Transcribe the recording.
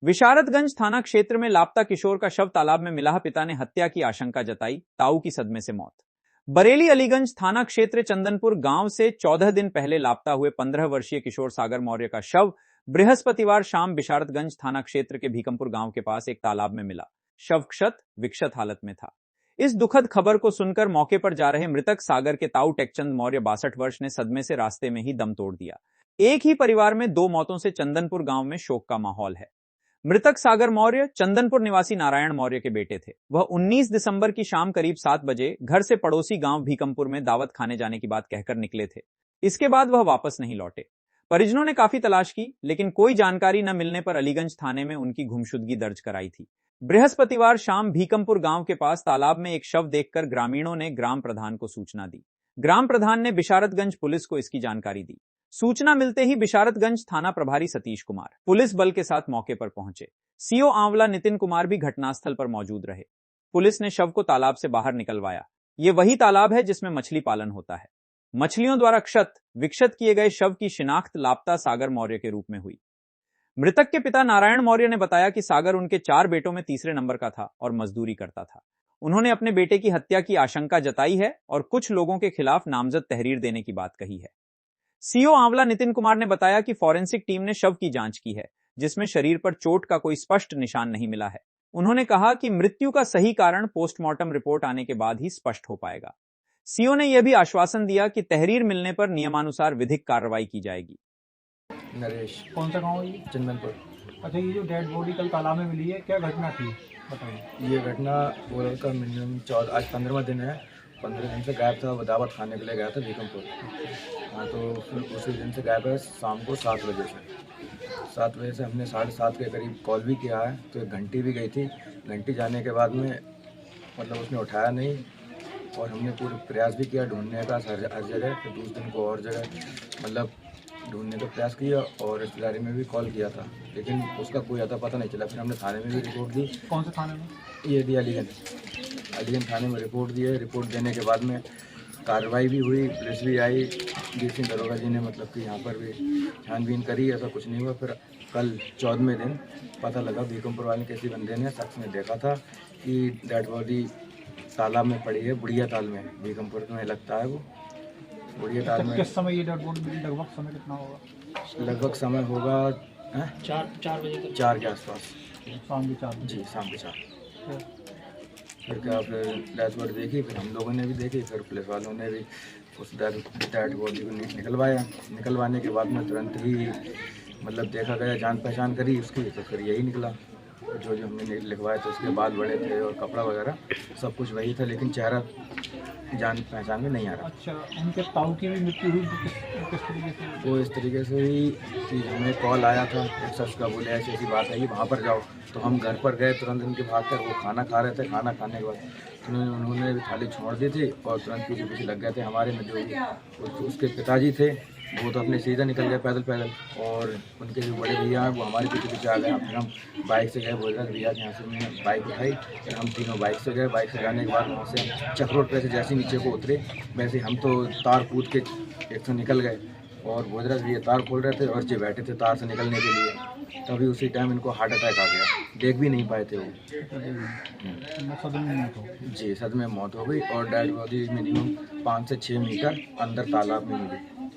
विशारदगंज थाना क्षेत्र में लापता किशोर का शव तालाब में मिला, पिता ने हत्या की आशंका जताई, ताऊ की सदमे से मौत। बरेली अलीगंज थाना क्षेत्र चंदनपुर गांव से 14 दिन पहले लापता हुए 15 वर्षीय किशोर सागर मौर्य का शव बृहस्पतिवार शाम विशारदगंज थाना क्षेत्र के भीकमपुर गांव के पास एक तालाब में मिला। शव क्षत विक्षत हालत में था। इस दुखद खबर को सुनकर मौके पर जा रहे मृतक सागर के ताऊ टेकचंद मौर्य 62 वर्ष ने सदमे से रास्ते में ही दम तोड़ दिया। एक ही परिवार में 2 मौतों से चंदनपुर गांव में शोक का माहौल है। मृतक सागर मौर्य चंदनपुर निवासी नारायण मौर्य के बेटे थे। वह 19 दिसंबर की शाम करीब 7 बजे घर से पड़ोसी गांव भीकमपुर में दावत खाने जाने की बात कहकर निकले थे। इसके बाद वह वापस नहीं लौटे। परिजनों ने काफी तलाश की, लेकिन कोई जानकारी न मिलने पर अलीगंज थाने में उनकी गुमशुदगी दर्ज कराई थी। बृहस्पतिवार शाम भीकमपुर गांव के पास तालाब में एक शव देखकर ग्रामीणों ने ग्राम प्रधान को सूचना दी। ग्राम प्रधान ने बिशारतगंज पुलिस को इसकी जानकारी दी। सूचना मिलते ही बिशारतगंज थाना प्रभारी सतीश कुमार पुलिस बल के साथ मौके पर पहुंचे। सीओ आंवला नितिन कुमार भी घटनास्थल पर मौजूद रहे। पुलिस ने शव को तालाब से बाहर निकलवाया। ये वही तालाब है जिसमें मछली पालन होता है। मछलियों द्वारा क्षत विक्षत किए गए शव की शिनाख्त लापता सागर मौर्य के रूप में हुई। मृतक के पिता नारायण मौर्य ने बताया कि सागर उनके 4 बेटों में तीसरे नंबर का था और मजदूरी करता था। उन्होंने अपने बेटे की हत्या की आशंका जताई है और कुछ लोगों के खिलाफ नामजद तहरीर देने की बात कही है। सीओ आंवला नितिन कुमार ने बताया कि फॉरेंसिक टीम ने शव की जांच की है, जिसमें शरीर पर चोट का कोई स्पष्ट निशान नहीं मिला है। उन्होंने कहा कि मृत्यु का सही कारण पोस्टमार्टम रिपोर्ट आने के बाद ही स्पष्ट हो पाएगा। सीओ ने यह भी आश्वासन दिया कि तहरीर मिलने पर नियमानुसार विधिक कार्रवाई की जाएगी। नरेश। कौन सा गाँव है ये? चंदनपुर। अच्छा, ये जो डेड बॉडी कल तालाब में मिली है, क्या घटना थी बताइए। ये घटना वो लड़का मिनिमम 14 आज 15वां दिन है। 15 दिन से गायब था। वो दावत खाने के लिए गया था भीकमपुर। हाँ, तो फिर उसी दिन से गायब है। शाम को 7 बजे से हमने 7:30 के करीब कॉल भी किया है, तो एक घंटी भी गई थी। घंटी जाने के बाद में मतलब उसने उठाया नहीं, और हमने पूरे प्रयास भी किया ढूंढने का हर जगह। फिर दूसरे दिन को और जगह मतलब ढूंढने का प्रयास किया और रिश्तेदारी में भी कॉल किया था, लेकिन उसका कोई अता पता नहीं चला। फिर हमने थाने में भी रिपोर्ट दी। कौन से थाने में? ये दी अलीगंज थाने में रिपोर्ट दी है। रिपोर्ट देने के बाद में कार्रवाई भी हुई, पुलिस भी आई। डीसी दरोगा जी ने मतलब कि यहाँ पर भी छानबीन करी, ऐसा कुछ नहीं हुआ। फिर कल 14वें दिन पता लगा, भीकमपुर वाले किसी बंदे ने शख्स ने देखा था कि डेड बॉडी तालाब में पड़ी है, बुढ़िया ताल में, भीकमपुर में लगता है वो बुढ़िया ताल में। किस समय ये डेड बॉडी मिली? लगभग समय कितना होगा? लगभग समय होगा 4 बजे 4 के आसपास। शाम के 4 जी, शाम के 4। फिर क्या, फिर डेड बॉडी देखी, फिर हम लोगों ने भी देखी, फिर पुलिस वालों ने भी उस डेड बॉडी को निकलवाया। निकलवाने के बाद में तुरंत ही मतलब देखा गया, जान पहचान करी उसकी, तो फिर यही निकला। जो हमने लिखवाया था, उसके बाल बड़े थे और कपड़ा वगैरह सब कुछ वही था, लेकिन चेहरा जान पहचान में नहीं आ रहा। अच्छा, उनके ताऊ की भी मृत्यु हुई किस तरीके से? वो इस तरीके से हुई कि हमें कॉल आया था, एक शख्स का, बोले ऐसी ऐसी बात है, वहाँ पर जाओ। तो हम घर पर गए तुरंत उनके भागकर। वो खाना खा रहे थे। खाना खाने के बाद उन्होंने भी थाली छोड़ दी थी और तुरंत पीछे पीछे लग गए थे। हमारे में जो उसके पिताजी थे, वो तो अपने सीधा निकल गए पैदल, और उनके जो बड़े भैया हैं वो हमारे पीछे पीछे आ गए। फिर हम बाइक से गए, बोलकर भैया के यहाँ से हमने बाइक उठाई। फिर हम तीनों बाइक से गए। बाइक से जाने के बाद वहाँ से हम चक रोड पे से जैसे नीचे को उतरे, वैसे हम तो तार कूद के एक तो निकल गए, और भोजराज भैया तार खोल रहे थे और जो बैठे थे तार से निकलने के लिए। तभी उसी टाइम इनको हार्ट अटैक आ गया। देख भी नहीं पाए थे वो। जी, सदमे में मौत हो गई। और डेड बॉडी मिनिमम 5 से 6 मीटर अंदर तालाब में मिली।